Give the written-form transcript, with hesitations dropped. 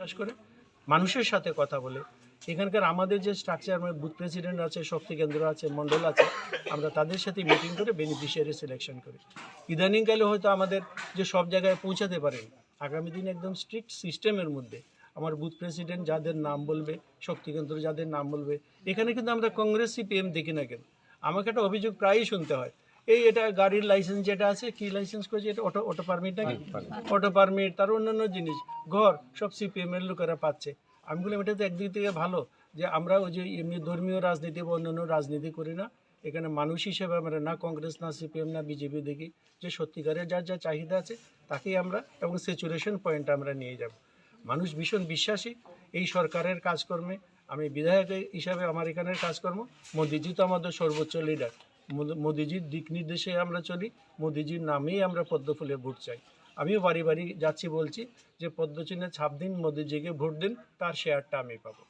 বিশ্বাস করে মানুষের সাথে কথা বলে এখানকার আমাদের যে স্ট্রাকচার বুথ প্রেসিডেন্ট আছে, শক্তি কেন্দ্র আছে, মণ্ডল আছে, আমরা তাদের সাথে মিটিং করে বেনিফিশিয়ারি সিলেকশন করি। ইদানিংকালে হয়তো আমাদের যে সব জায়গায় পৌঁছাতে পারেন, আগামী দিনে একদম স্ট্রিক্ট সিস্টেমের মধ্যে আমার বুথ প্রেসিডেন্ট যাদের নাম বলবে, শক্তি কেন্দ্র যাদের নাম বলবে, এখানে কিন্তু আমরা কংগ্রেস সিপিএম দেখি না কেন। আমাকে একটা অভিযোগ প্রায়ই শুনতে হয়, এটা গাড়ির লাইসেন্স যেটা আছে, কি লাইসেন্স করেছে, এটা অটো পারমিট নাকি, অটো পারমিট, তার অন্যান্য জিনিস, ঘর সব সিপিএম এর লোকেরা পাচ্ছে। আমি বললাম এটা তো একদিক থেকে ভালো যে আমরা ওই যে এমনি ধর্মীয় রাজনীতি বা অন্যান্য রাজনীতি করি না, এখানে মানুষ হিসেবে আমরা না কংগ্রেস না সিপিএম না বিজেপি দেখি, যে সত্যিকারের যার যা চাহিদা আছে তাকেই আমরা এবং স্যাচুরেশন পয়েন্ট আমরা নিয়ে যাব। মানুষ ভীষণ বিশ্বাসী এই সরকারের কাজকর্মে। আমি বিধায়ক হিসাবে আমার এখানের কাজকর্ম, মোদিজি তো আমাদের সর্বোচ্চ লিডার, মোদিজির দিক নির্দেশে আমরা চলি, মোদিজির নামেই আমরা পদ্মফুলে ভোট চাই। আমিও বাড়ি বাড়ি যাচ্ছি, বলছি যে পদ্মচিহ্নে ছাপ দিন, মোদিজিকে ভোট দিন, তার শেয়ারটা আমি পাবো।